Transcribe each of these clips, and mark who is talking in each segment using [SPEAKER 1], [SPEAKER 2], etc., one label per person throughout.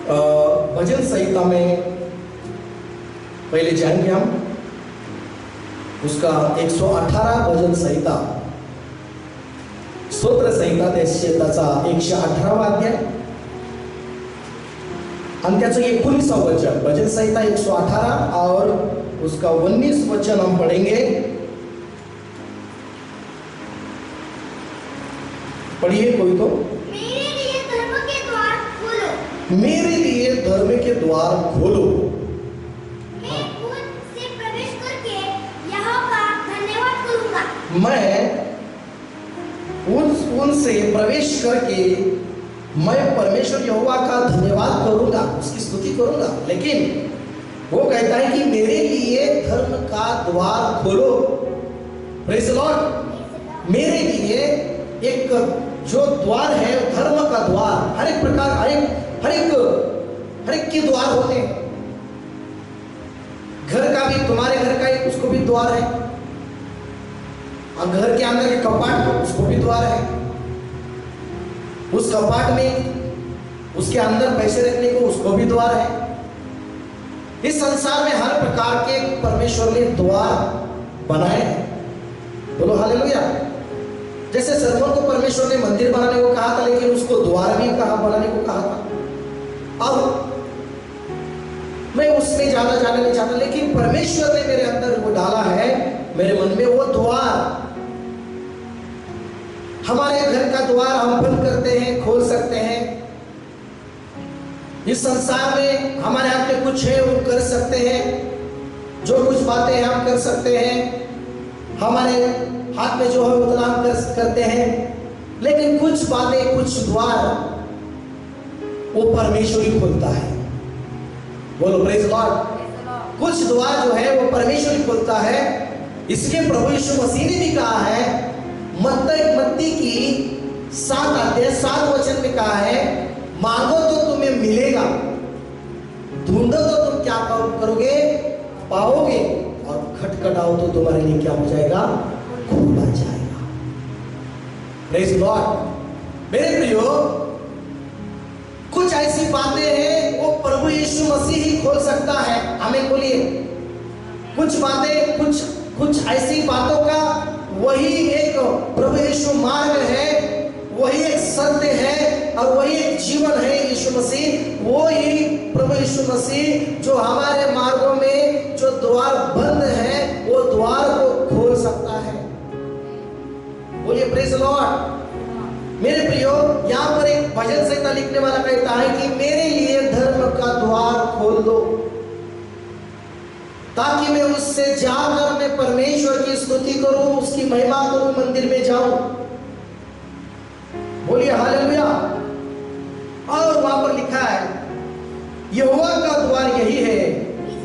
[SPEAKER 1] भजन संहिता में पहले जाएंगे हम। उसका 118 भजन संहिता, स्तोत्र संहिता त्याचा 118वा अध्याय आणि त्याचं 19वां वचन। भजन संहिता 118 और उसका 19 वचन हम पढ़ेंगे। पढ़िए कोई तो।
[SPEAKER 2] मेरे लिए धर्म के द्वार खोलो।
[SPEAKER 1] मेरे लिए धर्म के द्वार खोलो।
[SPEAKER 2] मैं उनसे प्रवेश करके यहोवा का धन्यवाद करूंगा।
[SPEAKER 1] मैं उनसे प्रवेश करके मैं परमेश्वर यहोवा का धन्यवाद करूंगा, उसकी स्तुति करूंगा। लेकिन वो कहता है कि मेरे लिए धर्म का द्वार खोलो। Praise the Lord. मेरे लिए एक जो द्वार है, धर्म का द्वार, हर एक प्रकार हर एक के द्वार होते हैं। घर का भी, तुम्हारे घर का एक उसको भी द्वार है, और घर के अंदर के कपाट को उसको भी द्वार है। उस कपाट में उसके अंदर पैसे रखने को उसको भी द्वार है। इस संसार में हर प्रकार के परमेश्वर ने द्वार बनाए। बोलो हालेलुया। जैसे सलमान को परमेश्वर ने मंदिर बनाने को कहा था, लेकिन उसको द्वार भी कहा बनाने को कहा था। अब मैं उसमें ज्यादा जाने नहीं चाहता, लेकिन परमेश्वर ने मेरे अंदर वो डाला है, मेरे मन में वो द्वार। हमारे घर का द्वार हम बंद करते हैं, खोल सकते हैं। इस संसार में हमारे हाथ में कुछ है, वो कर सकते हैं। जो कुछ बातें हम कर सकते हैं, हमारे हाथ में जो है उतना हम करते हैं। लेकिन कुछ बातें, कुछ द्वार वो परमेश्वर ही खोलता है। बोलो प्रेज़ द लॉर्ड। कुछ द्वार जो है वो परमेश्वर ही खोलता है। इसलिए प्रभु यीशु मसीह ने भी कहा है, मत्ती की 7 अध्याय 7 वचन में कहा है, मांगो तो तुम्हें मिलेगा, ढूंढो तो तुम क्या करोगे, पाओगे, और खटखटाओ तो तुम्हारे लिए क्या हो जाएगा, खोला जाएगा। Praise the Lord. मेरे प्रियो, कुछ ऐसी बातें हैं वो प्रभु यीशु मसीह ही खोल सकता है। हमें बोलिए, कुछ बातें, कुछ ऐसी बातों का वही एक प्रभु यीशु मार्ग है, वही एक सत्य है, और वही एक जीवन है। यीशु मसीह, वो ही प्रभु यीशु मसीह जो हमारे मार्गों में जो द्वार बंद है, वो द्वार को खोल सकता है। बोलिए प्रेज़ द लॉर्ड। मेरे प्रियो, यहाँ पर एक भजन संहिता लिखने वाला कहता है कि मेरे लिए धर्म का द्वार खोल दो, ताकि मैं उससे जाकर मैं परमेश्वर की स्तुति करूं, उसकी महिमा करूं, मंदिर में जाऊं। बोलिए हालेलुया। और वहां पर लिखा है, यहोवा का द्वार यही है,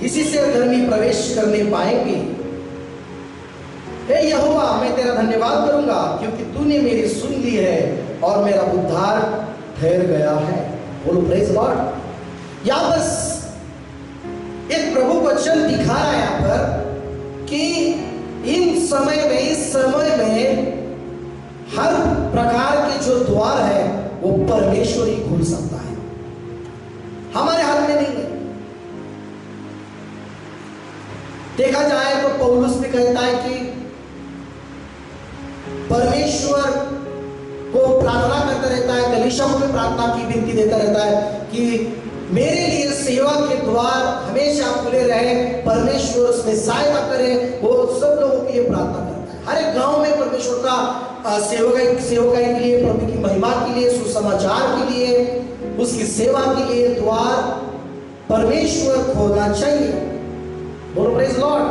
[SPEAKER 1] इसी से धर्मी प्रवेश करने पाएंगे। हे यहोवा, मैं तेरा धन्यवाद करूंगा, क्योंकि तूने मेरी सुन ली है और मेरा उद्धार ठहर गया है। बोलो प्रेज़ द लॉर्ड। यहां पर एक प्रभु वचन दिखा रहा है यहाँ पर कि इस समय में हर प्रकार के जो द्वार है वो परमेश्वर ही खोल सकता है, हमारे हाथ में नहीं है। देखा जाए तो पौलुस भी कहता है कि परमेश्वर को प्रार्थना करता रहता है, गलीशा को भी प्रार्थना की विनती देता रहता है कि मेरे लिए सेवा के द्वार हमेशा खुले रहे, परमेश्वर उसमें सहायता करे। वो सब लोगों के लिए प्रार्थना करता है। हर एक गांव में परमेश्वर का सेवकाई के लिए, प्रभु की महिमा के लिए, सुसमाचार के लिए, उसकी सेवा के लिए द्वार परमेश्वर खोलना चाहिए। बोलो प्रेज़ द लॉर्ड।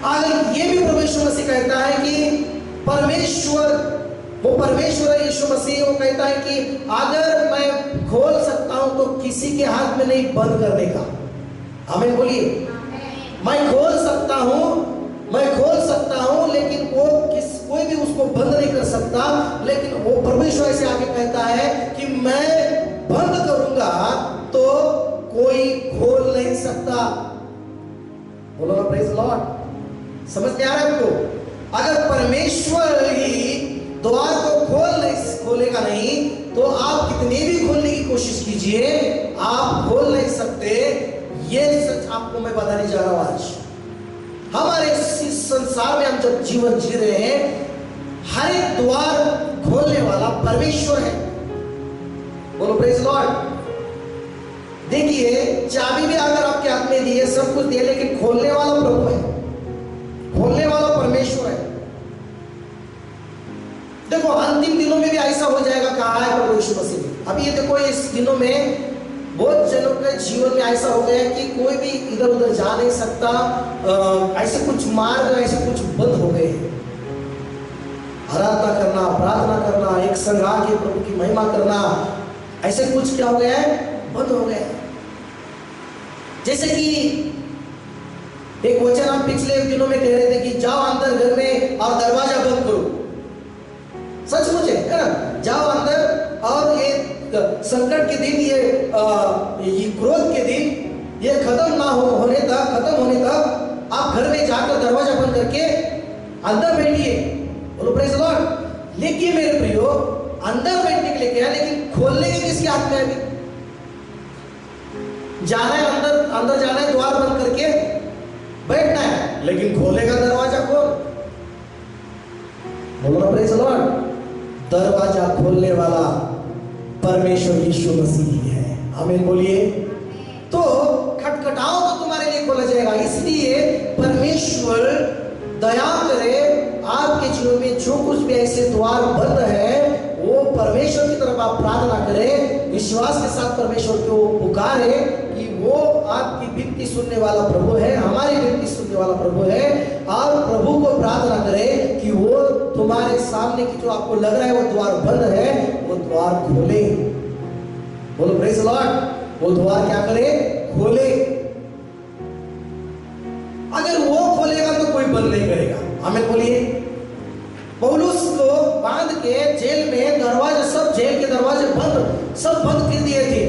[SPEAKER 1] अगर ये भी परमेश्वर मसीह कहता है कि परमेश्वर, वो परमेश्वर यीशु मसीह, वो कहता है कि अगर मैं खोल सकता हूं तो किसी के हाथ में नहीं बंद करने का। आमीन बोलिए। मैं खोल सकता हूं, लेकिन कोई भी उसको बंद नहीं कर सकता। लेकिन वो परमेश्वर से आगे कहता है कि मैं बंद करूंगा तो कोई खोल नहीं सकता। बोलो ना प्रेज़ द लॉर्ड। समझ में आ रहा है आपको? अगर परमेश्वर ही द्वार को खोलेगा नहीं, तो आप कितने भी खोलने की कोशिश कीजिए, आप खोल नहीं सकते। ये सच आपको मैं बताने जा रहा हूं आज। हमारे इस संसार में हम जब जीवन जी रहे हैं, हर एक द्वार खोलने वाला परमेश्वर है। बोलो प्रेज लॉर्ड। देखिए, चाबी भी अगर आपके हाथ में दी है, सब कुछ दिए, लेकिन खोलने वाला प्रभु है, खोलने वाला परमेश्वर है। देखो, अंतिम दिनों में भी ऐसा हो जाएगा, कहा है प्रभु यीशु मसीह ने। अभी ये देखो, इस दिनों में बहुत जनों के जीवन में ऐसा हो गया कि कोई भी इधर उधर जा नहीं सकता। ऐसे कुछ मार्ग, ऐसे कुछ बंद हो गए। आराधना करना, प्रार्थना करना, एक संग आके प्रभु की महिमा करना, ऐसे कुछ क्या हो गया है, बंद हो गया। जैसे कि एक वचन हम पिछले दिनों में कह रहे थे कि जाओ अंदर घर में और दरवाजा बंद करो। सचमुच है ना? जाओ अंदर, और ये संकट के दिन, ये क्रोध के दिन, ये खत्म ना होने तक आप घर में जाकर दरवाजा बंद करके अंदर बैठिए। बोलो प्रेज लॉर्ड। लेकिन मेरे प्रियो, अंदर बैठने के लिए क्या, लेकिन खोलने के किसके हाथ में है? अभी जाना है, अंदर जाना है, द्वार बंद करके बैठना है, लेकिन खोलेगा दरवाजा कौन? बोलो प्रेज लॉर्ड। दरवाजा खोलने वाला परमेश्वर यीशु मसीह ही है। आमीन बोलिए। तो खटखटाओ तो तुम्हारे लिए खोला जाएगा। इसलिए परमेश्वर दया करे, आपके जीवन में जो कुछ भी ऐसे द्वार बंद है, वो परमेश्वर की तरफ आप प्रार्थना करें, विश्वास के साथ परमेश्वर को पुकारे कि वो आपकी विनती सुनने वाला प्रभु है, हमारी विनती सुनने वाला प्रभु है। और प्रभु को प्रार्थना करें कि वो तुम्हारे सामने की जो आपको लग रहा है वो द्वार बंद है, वो द्वार खोले। बोलो प्रेज लॉर्ड। वो द्वार क्या करे? खोले। अगर वो खोलेगा तो कोई बंद नहीं करेगा। आमीन बोलिए। पौलुस को बांध के जेल में दरवाजे, सब जेल के दरवाजे सब बंद कर दिए थे।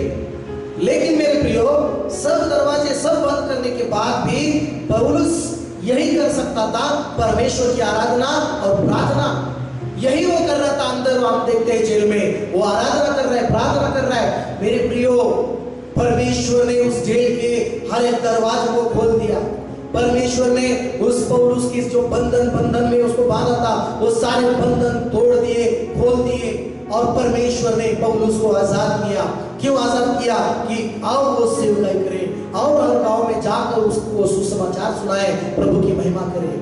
[SPEAKER 1] लेकिन मेरे प्रियो, सब दरवाजे सब बंद करने के बाद भी पौलुस यही कर सकता था, परमेश्वर की आराधना और प्रार्थना। यही वो कर रहा था। अंदर हम देखते हैं जेल में वो आराधना कर रहा है, प्रार्थना कर रहा है। मेरे प्रियो, परमेश्वर ने उस जेल के हर एक दरवाजे को खोल दिया। परमेश्वर ने उस पौलुस की जो बंधन में उसको बांधा था, वो सारे बंधन तोड़ दिए, खोल दिए, और परमेश्वर ने पौलुस को आजाद किया। क्यों आजाद किया? कि आओ वो सेवकाई करे, आओ हर गांव में जाकर उसको सुसमाचार सुनाए, प्रभु की महिमा करे।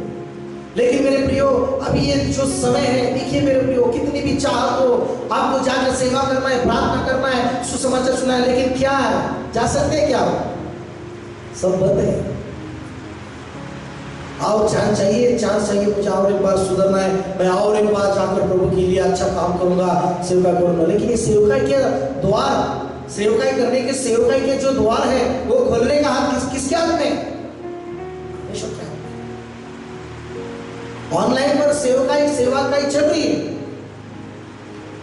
[SPEAKER 1] लेकिन मेरे प्रियो, अभी ये जो समय है, देखिए मेरे प्रियो, कितनी भी चाह हो आपको जाकर सेवा करना है, प्रार्थना करना है, सुसमाचार सुना है, लेकिन क्या है, जा सकते हैं क्या? सब बंद है। आओ, चांस चाहिए मुझे और एक बार सुधरना है, मैं और एक बार जाकर प्रभु के लिए अच्छा काम करूंगा, सेवका करूंगा। लेकिन ये सेवकाई के द्वार, सेवकाई करने के, सेवकाई के जो द्वार है, वो खोलने का हाथ किसके हाथ में? ऑनलाइन पर सेवकाई चल रही है,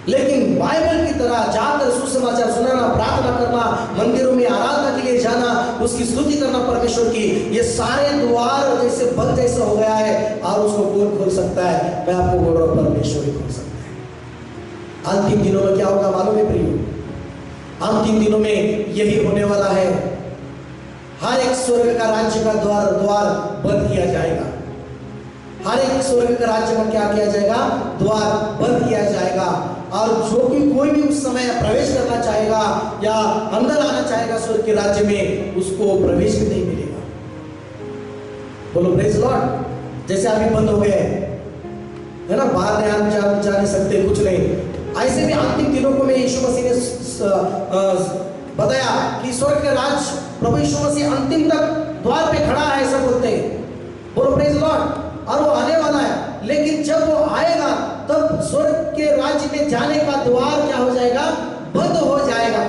[SPEAKER 1] लेकिन बाइबल की तरह जाकर सुसमाचार सुनाना, प्रार्थना करना, मंदिरों में आराधना के लिए जाना, उसकी स्तुति करना परमेश्वर की, ये सारे द्वार जैसे बंद जैसा हो गया है। और उसको कौन खोल सकता है? मैं आपको बोल रहा हूं, परमेश्वर ही खोल सकता है। अंतिम दिनों में क्या होगा मालूम है प्रियो? अंतिम दिनों में यही होने वाला है। हर एक स्वर्ग का राज्य का द्वार बंद किया जाएगा। हर एक स्वर्ग का राज्य का क्या किया जाएगा? द्वार बंद किया जाएगा। और जो भी कोई भी उस समय प्रवेश करना चाहेगा या अंदर आना चाहेगा स्वर्ग के राज्य में, उसको प्रवेश भी नहीं मिलेगा। बोलो प्रेज लॉर्ड। जैसे अभी बंद हो गए है ना, बाहर नहीं जा नहीं सकते, कुछ नहीं। ऐसे भी अंतिम दिनों को में यीशु मसीह ने बताया कि स्वर्ग का राज्य, प्रभु यीशु मसीह अंतिम तक द्वार पे खड़ा है, ऐसा बोलते हैं। बोलो प्रेज लॉर्ड। और वो आने वाला है, लेकिन जब वो आएगा तब स्वर्ग के राज्य में जाने का द्वार क्या हो जाएगा? बंद हो जाएगा।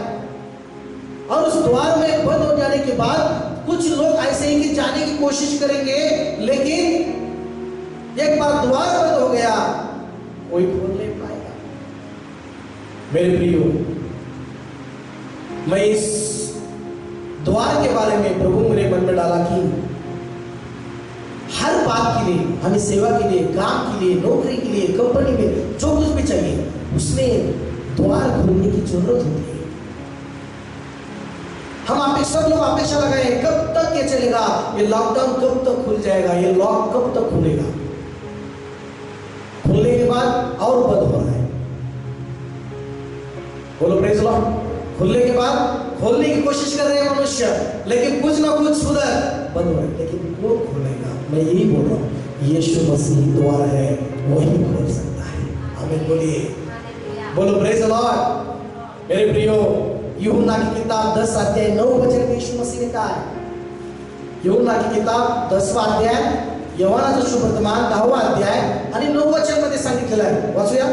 [SPEAKER 1] और उस द्वार में बंद हो जाने के बाद कुछ लोग ऐसे ही कि जाने की कोशिश करेंगे, लेकिन एक बार द्वार बंद हो गया, कोई खोल नहीं पाएगा। मेरे प्रियो, मैं इस द्वार के बारे में प्रभु मेरे मन में डाला कि हर बात के लिए, हमें सेवा के लिए, काम के लिए, नौकरी के लिए, कंपनी में जो कुछ भी चाहिए, उसमें द्वार खोलने की जरूरत होती है। हम सब लोग अपेक्षा लगाए कब तक ये चलेगा, ये लॉकडाउन कब तक खुल जाएगा, ये लॉक कब तक खुलेगा। खुलने के बाद और बंद हो रहा है। बोलो प्रेज लॉर्ड। खुलने के बाद खोलने की कोशिश कर रहे हैं मनुष्य, लेकिन कुछ ना कुछ सुधर बंद हो रहा है। लेकिन वो खोलेगा, मैं यही बोल रहा हूँ, यीशु मसीह द्वार है, वही खोल सकता है। आमीन बोलिए, बोलो प्रेज लॉर्ड। मेरे प्रियो, यूहन्ना की किताब 10 अध्याय 9 वचन में यीशु मसीह ने कहा है। यूहन्ना की किताब 10वां अध्याय, यूहन्नाचा सुवर्तमान 10वां अध्याय आणि 9 वचन मध्ये सांगितलेलं आहे। वाचूया।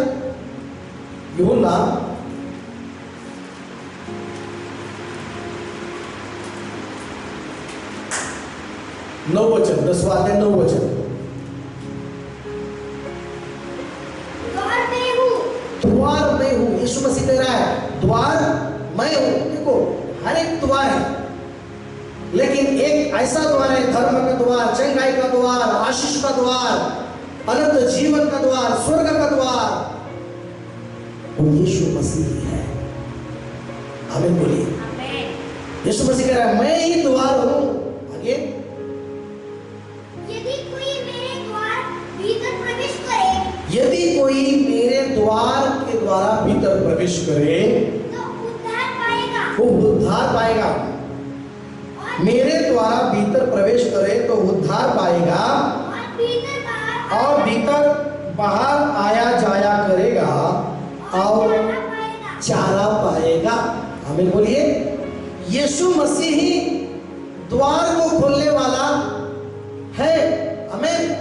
[SPEAKER 1] यूहन्ना 9 वचन, 10वां अध्याय 9 वचन।
[SPEAKER 2] द्वार मैं हूँ,
[SPEAKER 1] द्वार मैं हूँ। यीशु मसीह कह रहा है द्वार मैं हूँ। देखो, हर एक द्वार है, लेकिन एक ऐसा द्वार है, धर्म का द्वार, चंगाई का द्वार, आशीष का द्वार, अनंत जीवन का द्वार, स्वर्ग का द्वार, वो यीशु मसीह है। आमीन बोलिए। यीशु मसीह कह रहा है मैं ही द्वार हूँ। आगे,
[SPEAKER 2] यदि कोई मेरे द्वार भीतर प्रवेश करे,
[SPEAKER 1] यदि कोई मेरे द्वार के द्वारा भीतर प्रवेश करे
[SPEAKER 2] तो उद्धार पाएगा,
[SPEAKER 1] वो उद्धार पाएगा।
[SPEAKER 2] और
[SPEAKER 1] मेरे द्वारा भीतर प्रवेश करे तो उद्धार पाएगा,
[SPEAKER 2] और भीतर
[SPEAKER 1] बाहर आया जाया करेगा और चारा पाएगा। आमीन बोलिए। यीशु मसीह ही द्वार को खोलने वाला है। आमीन।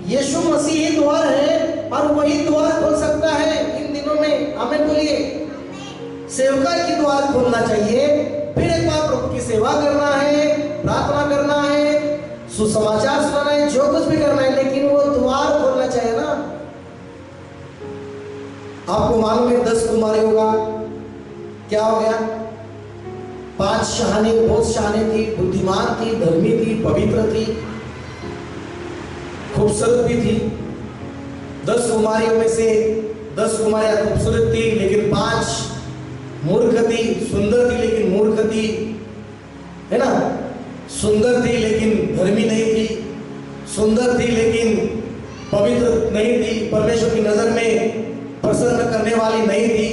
[SPEAKER 1] यीशु मसीह ही द्वार है और वही द्वार खोल सकता है इन दिनों में। आमीन बोलिए। सेवका की द्वार खोलना चाहिए, फिर एक बार प्रभु की सेवा करना है, प्रार्थना करना है, सुसमाचार सुनाना है, जो कुछ भी करना है, लेकिन वो द्वार खोलना चाहिए ना। आपको मालूम है 10 कुमारियों का क्या हो गया? 5 शहाने, बहुत शहाने थी, बुद्धिमान थी, धर्मी थी, पवित्र थी, खूबसूरत भी थी। 10 कुमारियों में से 10 कुमारियां खूबसूरत थी, लेकिन 5 मूर्ख थी। सुंदर थी लेकिन मूर्ख थी, है ना। सुंदर थी लेकिन धर्मी नहीं थी, सुंदर थी लेकिन पवित्र नहीं थी, परमेश्वर की नजर में प्रसन्न करने वाली नहीं थी।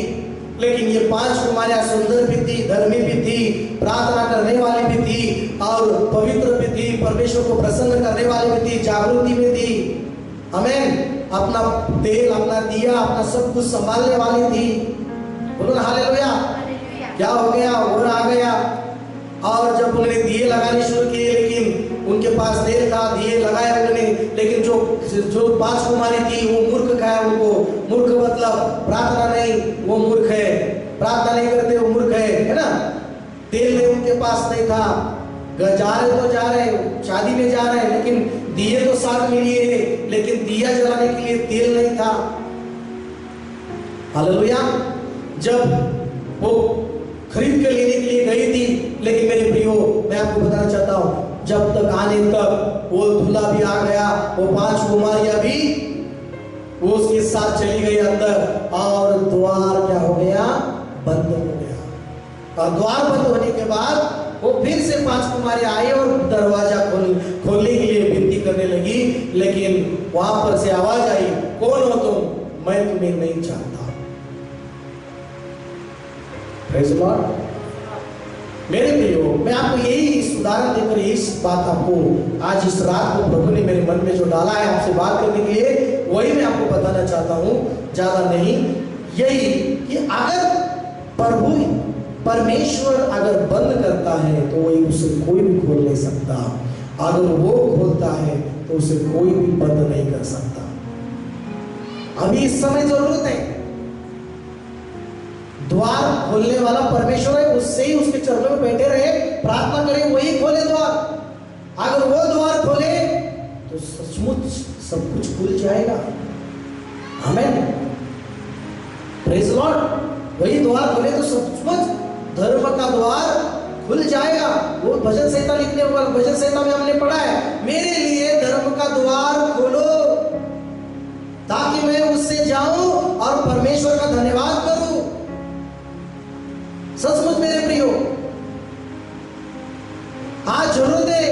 [SPEAKER 1] लेकिन ये 5 कुमारियां सुंदर भी थी, धर्मी भी थी, प्रार्थना करने वाली भी थी और पवित्र भी थी, परमेश्वर को प्रसन्न करने वाली भी थी, जागृति में थी। आमीन। अपना तेल, अपना दिया, अपना सब कुछ संभालने वाली थी। बोलो ना हालेलुया। क्या हो गया? और आ गया। और जब उन्होंने दिए लगाने शुरू किए, लेकिन उनके पास तेल था, दिए लगाए उन्होंने, लेकिन जो 5 कुमारी थी वो मूर्ख कहा उनको। मूर्ख मतलब प्रार्थना नहीं, वो मूर्ख है। प्रार्थना नहीं करते, वो मूर्ख है ना। तेल नहीं उनके पास नहीं था। जा रहे तो जा रहे, शादी में जा रहे, लेकिन दिए तो साथ में लिए, लेकिन दिया जलाने के लिए तेल नहीं था। हालेलुया। जब वो खरीद के लेने के लिए गई थी, लेकिन मेरे प्रियो मैं आपको बताना चाहता हूं, जब तक आने तक वो दूल्हा भी आ गया, वो 5 कुमारियां भी वो उसके साथ चली गई अंदर, और द्वार क्या हो गया? बंद हो गया। और द्वार बंद होने के बाद वो फिर से 5 कुमारियां आई और दरवाजा खोलने के लिए विनती करने लगी, लेकिन वहां पर से आवाज आई, कौन हो तुम? मैं तुम्हें नहीं चाहता। Praise the Lord. मेरे प्रियो, मैं आपको यही उदाहरण देकर इस बात आपको आज इस रात को प्रभु ने मेरे मन में जो डाला है आपसे बात करने के लिए, वही मैं आपको बताना चाहता हूं, ज्यादा नहीं। यही कि अगर प्रभु परमेश्वर अगर बंद करता है तो वही उसे कोई भी खोल नहीं सकता। अगर वो खोलता है तो उसे कोई भी बंद नहीं कर सकता। अभी इस समय जरूरत है द्वार खोलने वाला परमेश्वर है, उससे ही उसके चरणों में बैठे रहे, प्रार्थना करें, वही खोले द्वार। अगर वो द्वार खोले तो सचमुच सब कुछ खुल जाएगा। आमीन। Praise the Lord. वही द्वार खोले तो सचमुच धर्म का द्वार खुल जाएगा। वो भजन संहिता लिखने वाला, भजन संहिता में हमने पढ़ा है, मेरे लिए धर्म का द्वार खोलो ताकि मैं उससे जाऊं और परमेश्वर का धन्यवाद करूं। सचमुच मेरे प्रियो, आज जरूरत है,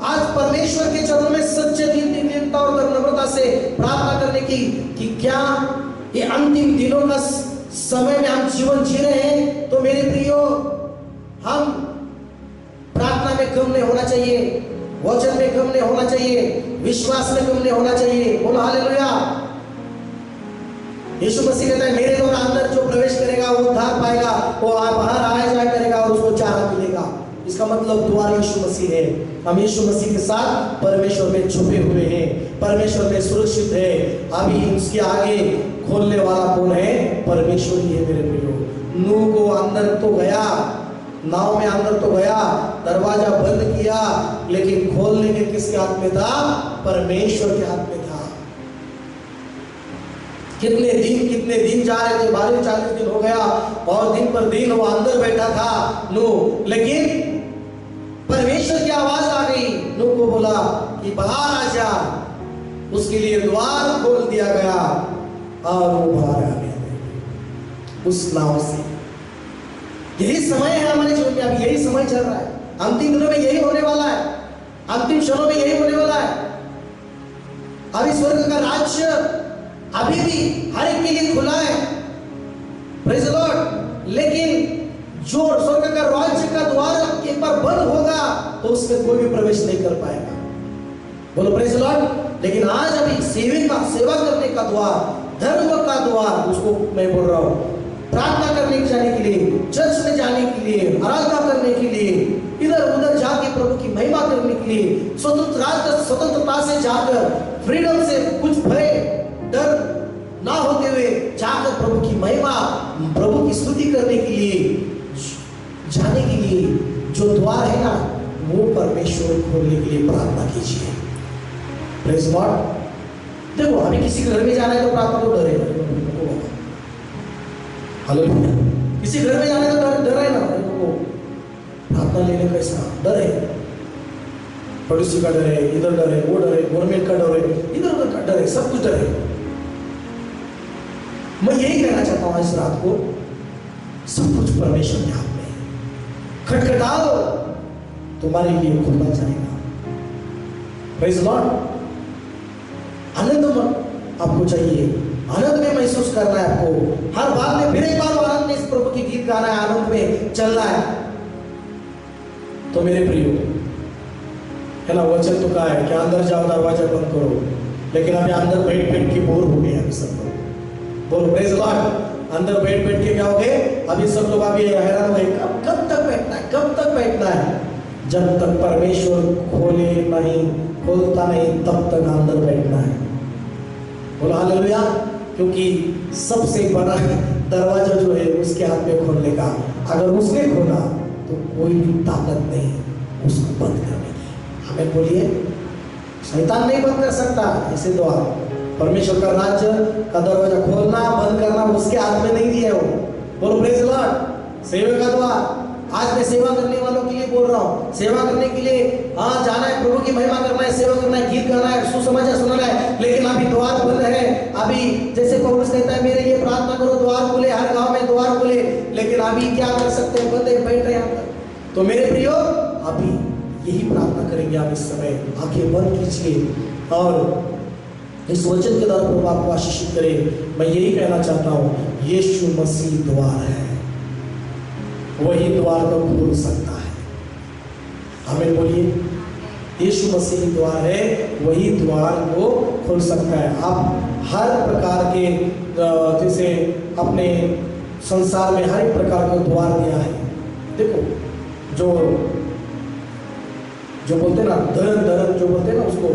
[SPEAKER 1] आज परमेश्वर के चरणों में सच्चे दीनता और नम्रता से प्रार्थना करने की कि क्या ये अंतिम दिनों का समय में हम जीवन जी रहे हैं, तो मेरे प्रियो हम प्रार्थना में कम नहीं होना चाहिए, वचन में कम नहीं होना चाहिए, विश्वास में कम नहीं होना चाहिए। बोलो हालेलुया। यीशु मसीह कहता है मेरे द्वारा अंदर जो प्रवेश करेगा वो उद्धार पाएगा, वो बाहर आया जाया करेगा और उसको चारा मिलेगा। इसका मतलब द्वार यीशु मसीह है। हम यीशु मसीह के साथ परमेश्वर में छुपे हुए हैं, परमेश्वर में सुरक्षित है। अभी उसके आगे खोलने वाला कौन है? परमेश्वर ही है मेरे प्रियो। नूह को अंदर तो गया, नाव में अंदर तो गया, दरवाजा बंद किया, लेकिन खोलने के किसके हाथ में था? परमेश्वर के हाथ में था। कितने दिन जा रहे थे, 40 दिन हो गया और दिन पर दिन वो अंदर बैठा था नूह, लेकिन परमेश्वर की आवाज आ गई, नूह को बोला कि बाहर आ जा। उसके लिए द्वार खोल दिया गया और वो बाहर आ गया उस नाव से। यही समय है हमारे जीवन में, अभी यही समय चल रहा है। अंतिम दिनों में यही होने वाला है, अंतिम क्षणों में यही होने वाला है। अभी स्वर्ग का राज्य अभी भी हर एक के लिए खुला है, प्रेज़ द लॉर्ड। लेकिन जो स्वर्ग का राज्य का द्वार एक बार बंद होगा तो उसमें कोई भी प्रवेश नहीं कर पाएगा। बोलो प्रेज़ द लॉर्ड। लेकिन आज अभी सेवा करने का द्वार, धर्म का द्वार, उसको मैं बोल रहा हूँ, प्रार्थना करने जाने के लिए, चर्च में जाने के लिए, आराधना करने के लिए, इधर उधर जाके प्रभु की महिमा करने के लिए, स्वतंत्रता से जाकर, फ्रीडम से, कुछ भय डर ना होते हुए जाकर प्रभु की महिमा, प्रभु की स्तुति करने के लिए, जाने के लिए जो द्वार है ना, वो परमेश्वर खोलने के लिए प्रार्थना कीजिए। Praise God. देखो अभी किसी के घर में जाना है तो प्रार्थना तो डर है, हालेलुया। किसी घर में जाने का डर है ना, प्रार्थना लेने का ऐसा डर है, पड़ोसी का डर है, इधर डर है, वो डर है, गवर्नमेंट का डर है, इधर उधर का डर है, सब कुछ डर है। मैं यही कहना चाहता हूं इस रात को, सब कुछ परमेश्वर के हाथ में है। खटखटाओ, तुम्हारे लिए खुलना जाएगा। Praise the Lord. आनंद आपको चाहिए, आनंद में महसूस करना है आपको, हर बात में फिर एक बार आनंद में इस प्रभु की गीत गाना है, आनंद में चलना है। तो मेरे प्रियो है ना, वचन तो कहा है कि अंदर जाओ, दरवाजा बंद करो, लेकिन अभी अंदर बैठ के बोर हो गए अभी सब लोग। बोलो प्रेज़ द लॉर्ड। अंदर बैठ के क्या हो गए? अभी सब लोग अभी हैरान हो गए, कब तक बैठना है, कब तक बैठना है? जब तक परमेश्वर खोलता नहीं तब तक अंदर बैठना है। बोलो हालेलुया। क्योंकि सबसे बड़ा दरवाजा जो है उसके हाथ में खोलने का, अगर उसने खोला तो कोई भी ताकत नहीं उसको बंद करने की। हमें बोलिए, शैतान नहीं बंद कर सकता ऐसे द्वार। परमेश्वर का राज्य का दरवाजा खोलना बंद करना उसके हाथ में नहीं दिया है वो। बोलो प्रेज़ द लॉर्ड। सेवा का द्वार, आज मैं सेवा करने वालों के लिए बोल रहा हूँ, सेवा करने के लिए हाँ जाना है, प्रभु की महिमा करना है, सेवा करना है, गीत गाना है, सुसमाचार सुनाना है, लेकिन अभी द्वार बंद है। अभी जैसे पौलुस कहता है मेरे लिए प्रार्थना करो, द्वार खुले, हर गांव में द्वार खुले, लेकिन अभी क्या कर सकते हैं? बंद है, बैठ रहे हैं अंदर। तो मेरे प्रियो, अभी यही प्रार्थना करेंगे आप इस समय, आंखें बंद कीजिए और इस वचन के द्वारा प्रभु आपको आशीषित करे। मैं यही कहना चाहता हूँ, यीशु मसीह द्वार है, वही द्वार को खोल सकता है। हमें बोलिए, यीशु मसीह द्वार है, वही द्वार को खोल सकता है। आप हर प्रकार के जैसे अपने संसार में हर एक प्रकार का द्वार दिया है। देखो जो बोलते ना दरन जो बोलते ना उसको,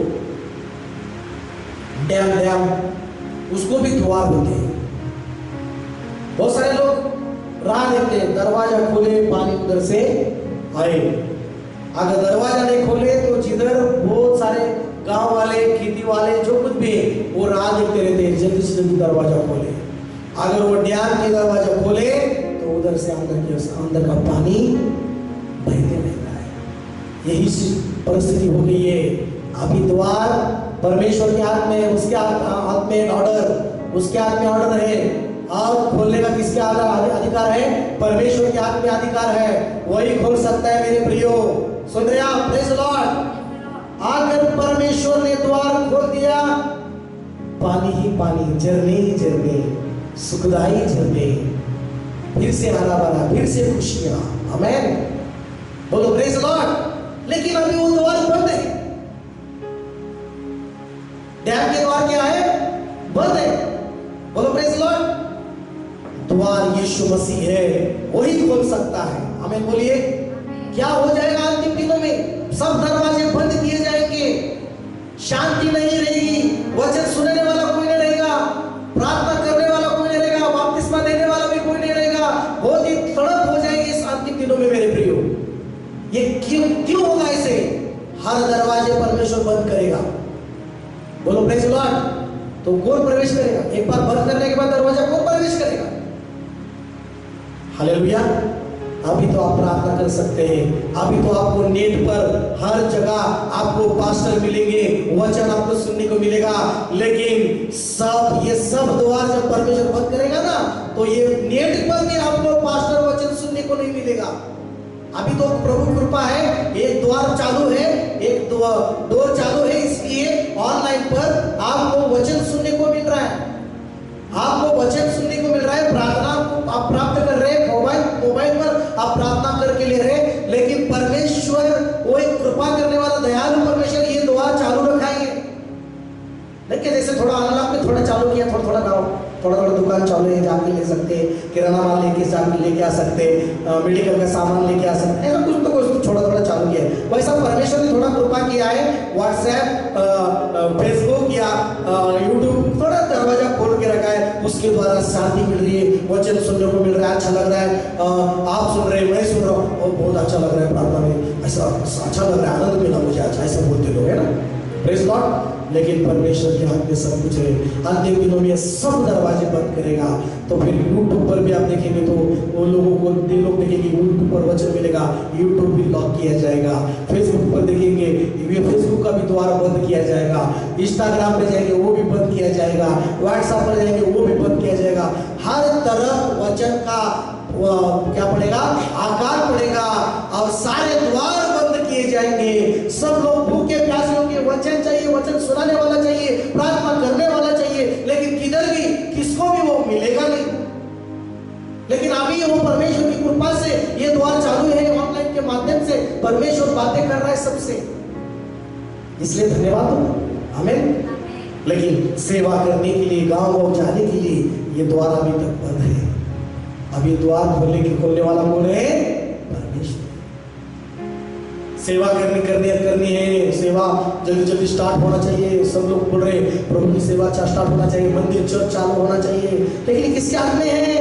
[SPEAKER 1] डैम उसको भी द्वार होते हैं। बहुत सारे लोग राह देखते हैं, दरवाजा खोले पानी उधर से आए। अगर दरवाजा नहीं खोले तो जिधर बहुत सारे गांव वाले, खेती वाले, जो कुछ भी वो राह देखते रहते हैं, जल्दी से जल्दी दरवाजा खोले। अगर वो डैम के दरवाजा खोले तो उधर से अंदर का पानी बह यही परिस्थिति हो गई है। अभी द्वार परमेश्वर के हाथ में, उसके हाथ में ऑर्डर, उसके हाथ में ऑर्डर है, और खोलने का किसके अधिकार है? परमेश्वर के हाथ में अधिकार है, वही खोल सकता है मेरे प्रियो। सुन रहे आप? Praise Lord. अगर परमेश्वर ने द्वार खोल दिया, पानी ही पानी, झरने ही झरने, सुखदाई झरने, फिर से हरा भरा, फिर से खुशियां। आमेन, बोलो प्रेज़ लॉर्ड। लेकिन अभी वो द्वार बंद है। डैम के द्वार क्या है? बंद है। बोलो प्रेज़ लॉर्ड। द्वार यीशु मसीह है, वही खोल सकता है। आमीन बोलिए। क्या हो जाएगा अंतिम दिनों में? सब दरवाजे बंद किए जाएंगे, शांति नहीं रहेगी, वचन सुनने वाला कोई नहीं रहेगा, प्रार्थना करने वाला कोई नहीं रहेगा, बपतिस्मा देने वाला भी कोई नहीं रहेगा। बहुत ही तड़प हो जाएगी इस अंतिम दिनों में मेरे प्रियो। ये क्यों होगा ऐसे? हर दरवाजे परमेश्वर बंद करेगा। बोलो प्रेज़ लॉर्ड। तो कौन प्रवेश करेगा? एक बार बंद करने के बाद दरवाजा कौन प्रवेश करेगा? हालेलुया। अभी तो आप प्रार्थना कर सकते हैं, अभी तो आपको नेट पर हर जगह आपको पास्टर मिलेंगे, वचन आपको सुनने को मिलेगा। लेकिन ये सब द्वार जब परमेश्वर बंद करेगा ना, तो ये नेट पर भी आपको पास्टर वचन सुनने को नहीं मिलेगा। अभी तो प्रभु कृपा है, एक द्वार चालू है, एक डोर चालू है, इसलिए ऑनलाइन पर आपको वचन सुनने को मिल रहा है, आपको वचन सुनने को मिल रहा है, प्रार्थना आप प्राप्त कर रहे हैं, मोबाइल पर आप प्रार्थना करके ले रहे। लेकिन परमेश्वर वो एक कृपा करने वाला दयालु परमेश्वर ये द्वार चालू रखाएंगे। देखिए जैसे थोड़ा अनलॉक में थोड़ा चालू किया, थोड़ा थोड़ा दुकान चालू है, जाके ले सकते, किराना माल लेके आ सकते, मेडिकल का सामान लेके आ सकते, ऐसा कुछ थोड़ा चालू किया है। वैसा परमेश्वर ने थोड़ा कृपा किया है, व्हाट्सएप, फेसबुक या यूट्यूब थोड़ा दरवाजा खोल के रखा है, उसके द्वारा शांति मिल रही है, वचन सुनने को मिल रहा है, अच्छा लग रहा है। आप सुन रहे हैं, मैं सुन रहा हूँ, और बहुत अच्छा लग रहा है, प्रार्थना में ऐसा अच्छा लग रहा है, आनंद मिला मुझे, अच्छा ऐसा बोलते लोग है ना, प्रेज़ लॉर्ड। लेकिन परमेश्वर के हाथ में सब कुछ है। अंतिम दिनों में सब दरवाजे बंद करेगा। तो फिर यूट्यूब पर भी आप देखेंगे तो वो लोगों को लोग देखेंगे यूट्यूब पर वचन मिलेगा, यूट्यूब भी लॉक किया जाएगा। फेसबुक पर देखेंगे, फेसबुक का भी द्वार बंद किया जाएगा। इंस्टाग्राम पे जाएंगे, वो भी बंद किया जाएगा। व्हाट्सएप पर जाएंगे, वो भी बंद किया जाएगा। हर तरफ वचन का क्या पड़ेगा? आकार पड़ेगा, और सारे द्वार बंद किए जाएंगे। सब लोग भूखे प्यासे होंगे, वचन चाहिए, वचन सुनाने वाला चाहिए, प्रार्थना करने वाला चाहिए, लेकिन किधर भी किसको भी वो मिलेगा नहीं। लेकिन अभी वो परमेश्वर की कृपा से ये द्वार चालू है, ऑनलाइन के माध्यम से परमेश्वर बातें कर रहा है सबसे, इसलिए धन्यवाद हो। आमीन। लेकिन सेवा करने के लिए, गांव जाने के लिए ये द्वार अभी तक बंद है। अभी द्वार खोलने वाला कौन है? परमेश्वर। सेवा करनी है, सेवा जल्दी स्टार्ट होना चाहिए। सब लोग बोल रहे प्रभु की सेवा स्टार्ट होना चाहिए, मंदिर चर्च चालू होना चाहिए, लेकिन किसके हाथ में है?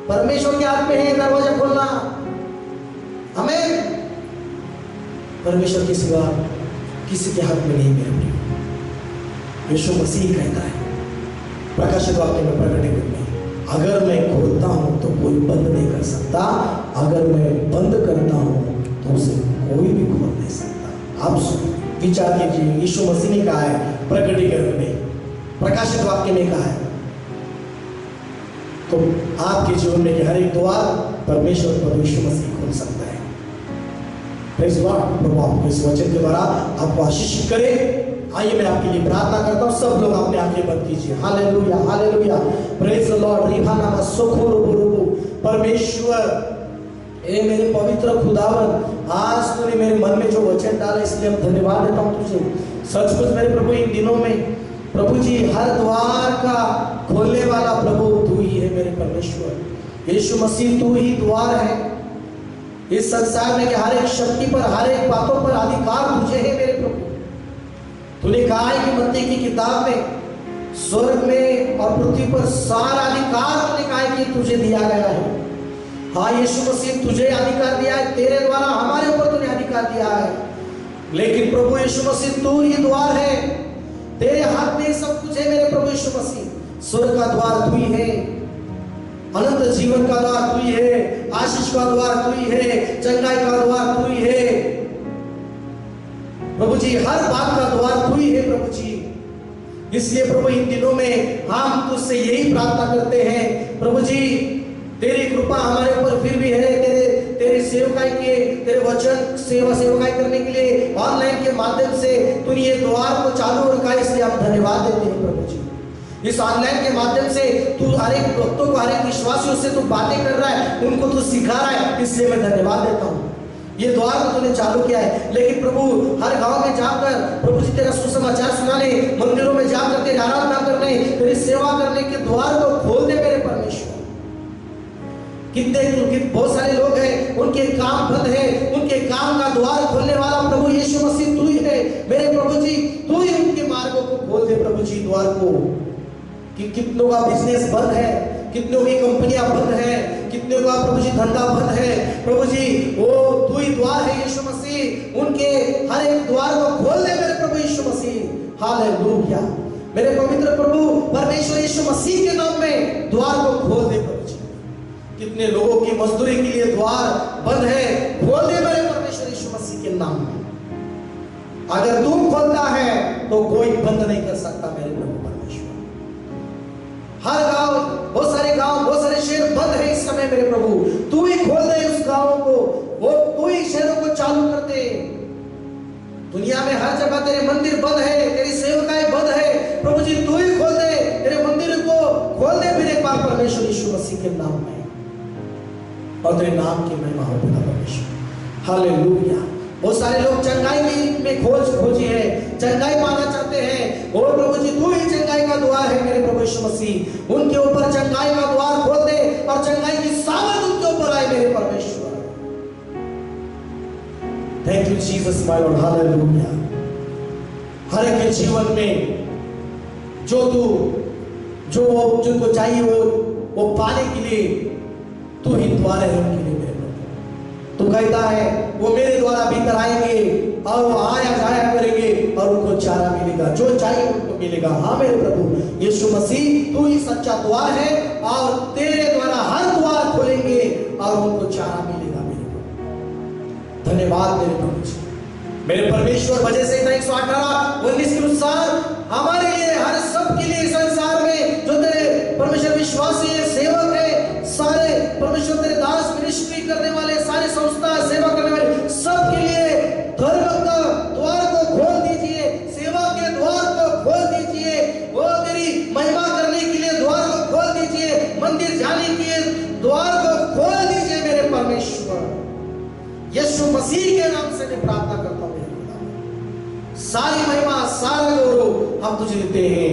[SPEAKER 1] परमेश्वर के हाथ में है दरवाजा खोलना। हमें परमेश्वर की सेवा किसी के हाथ में नहीं है। यीशु मसीह कहता है प्रकाशित वाक्य में, प्रकट में, अगर मैं खोलता हूं तो कोई बंद नहीं कर सकता, अगर मैं बंद करता हूं तो उसे कोई भी खोल नहीं सकता। आप विचार कीजिए, यीशु मसीह ने कहा है प्रकटीकरण में, प्रकाशित वाक्य में कहा है, तो आपके जीवन में हर एक द्वार परमेश्वर पर यीशु मसीह खोल सकता है। Praise Lord. प्रभु आपको इस वचन के द्वारा आपको आशीष करे। आइए मैं आपके लिए प्रार्थना करता हूँ। सब लोग अपने आंखें बंद कीजिए। Hallelujah, hallelujah, praise the lord. रिभाना मसोखोरुबुरुबु। परमेश्वर, ए मेरे पवित्र खुदावन, आज तूने मेरे मन में जो वचन डाला, इसलिए हम धन्यवाद देता हूँ तुझे। सचमुच मेरे प्रभु, इन दिनों में प्रभु जी हर द्वार का खोलने वाला प्रभु तू ही है मेरे परमेश्वर। यीशु मसीह तू ही द्वार है इस संसार में, कि हर एक शक्ति पर, हर एक बातों पर अधिकार तुझे है मेरे प्रभु। तूने कहा है कि मत्ती की किताब में, स्वर्ग में और पृथ्वी पर सारा अधिकार तूने कहा है कि तुझे दिया गया है। हाँ यीशु मसीह, तुझे अधिकार दिया है, तेरे द्वारा हमारे ऊपर तूने अधिकार दिया है। लेकिन प्रभु यीशु मसीह तू ही द्वार है, तेरे हाथ में सब कुछ है मेरे प्रभु यीशु मसीह। स्वर्ग का द्वार तू ही है, अनंत जीवन का द्वार तू ही है, आशीष का द्वार तू ही है, चंगाई का द्वार तू ही है। प्रभु जी हर बात का द्वार तू ही है प्रभु जी। इसलिए प्रभु इन दिनों में हम तुझसे यही प्रार्थना करते हैं प्रभु जी, तेरी कृपा हमारे ऊपर फिर भी है। तेरे सेवकाई के, तेरे वचन सेवकाई करने के लिए ऑनलाइन के माध्यम से तूने ये द्वार को चालू रखा, इसलिए हम धन्यवाद देते हैं प्रभु जी। इस ऑनलाइन के माध्यम से तू हर एक भक्तों को, हर एक विश्वासियों से तू बातें कर रहा है, उनको तू सिखा रहा है, इसलिए मैं धन्यवाद देता हूँ। ये द्वार को तूने चालू किया है, लेकिन प्रभु हर गांव में जाकर प्रभु जी तेरा सुसमाचार सुनाने, मंदिरों में जाकर तेरी आराधना करने, तेरी सेवा करने के द्वार को खोल दे मेरे परमेश्वर। बहुत सारे लोग हैं, उनके काम बंद है, उनके काम का द्वार खोलने वाला प्रभु यीशु मसीह तू ही है मेरे प्रभु जी। तू ही उनके मार्गों को खोल दे प्रभु जी, द्वार को। कि कितनों का बिजनेस बंद है, कितनों की कंपनियां बंद है, कितनों का प्रभु जी धंधा बंद है प्रभु जी, वो तू ही द्वार है यीशु मसीह। उनके हर एक द्वार को खोल दे मेरे प्रभु यीशु मसीह। हालेलुया मेरे पवित्र प्रभु परमेश्वर यीशु मसीह के नाम में द्वार को खोल दे प्रभु जी। कितने लोगों की मजदूरी के लिए द्वार बंद है, खोल दे मेरे परमेश्वर यीशु मसीह के नाम में। अगर तू खोलता है तो कोई बंद नहीं कर सकता मेरे प्रभु परमेश्वर। हर गांव, बहुत सारे गांव, बहुत सारे शहर बंद है इस समय मेरे प्रभु, तू ही खोल दे उस गांवों को, वो तू ही शहरों को चालू कर दे। दुनिया में हर जगह तेरे मंदिर बंद है, तेरी सेवकाएं बंद है प्रभु जी, तू ही खोल दे, तेरे मंदिर को खोल दे मेरे पास परमेश्वर यीशु मसीह के नाम में, और तेरे नाम की महिमा हो पिता परमेश्वर। हालेलुया। बहुत सारे लोग चंगाई में खोजी है, चंगाई पाना चाहते हैं, और प्रभु जी तू ही चंगाई का द्वार है मेरे प्रभु यीशु मसीह। उनके ऊपर चंगाई का द्वार खोल दे और चंगाई की सामर्थ उनके ऊपर आए मेरे परमेश्वर। Thank you Jesus my lord. Hallelujah. हर एक के जीवन में जो जिनको चाहिए वो पाने के लिए तू ही द्वार है उनके लिए मेरे प्रभु। तू कहता है वो मेरे द्वारा भीतर आएंगे और वो आया जाया करेंगे और उनको चारा मिलेगा, जो चाहिए उनको मिलेगा। हाँ मेरे प्रभु यीशु मसीह तू ही सच्चा द्वार है, और तेरे द्वारा हर द्वार खोलेंगे और उनको चारा मिलेगा मेरे प्रभु। धन्यवाद मेरे प्रभु जी। मेरे परमेश्वर वजह से 118:19 के अनुसार हमारे लिए, हर सब के लिए संसार में जो तेरे परमेश्वर विश्वासी है, सेवक है, सारे परमेश्वर तेरे दास मिनिस्ट्री करने वाले, सारे संस्था सेवा करने वाले सब के लिए धर्म का द्वार को खोल दीजिए, सेवा के द्वार को खोल दीजिए, वो तेरी महिमा करने के लिए द्वार को खोल दीजिए, मंदिर जाने के द्वार को खोल दीजिए मेरे परमेश्वर। यीशु मसीह के नाम से मैं प्रार्थना करता हूँ। सारी महिमा, सारा गौरव हम तुझे देते हैं,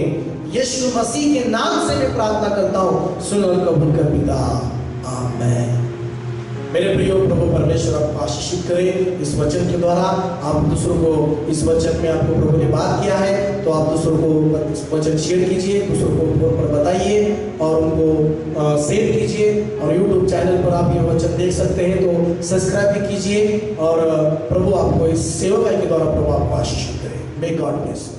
[SPEAKER 1] यीशु मसीह के नाम से मैं प्रार्थना करता हूँ, सुन और कबूल कर पिता, आमीन। मेरे प्रिय प्रभु परमेश्वर आपको आशीषित करे इस वचन के द्वारा। आप दूसरों को, इस वचन में आपको प्रभु ने बात किया है तो आप दूसरों को इस वचन शेयर कीजिए, दूसरों को फोन पर बताइए और उनको शेयर कीजिए। और यूट्यूब चैनल पर आप ये वचन देख सकते हैं तो सब्सक्राइब भी कीजिए। और प्रभु आपको इस सेवकाई के द्वारा प्रभु आपको आशीषित करे। May God bless.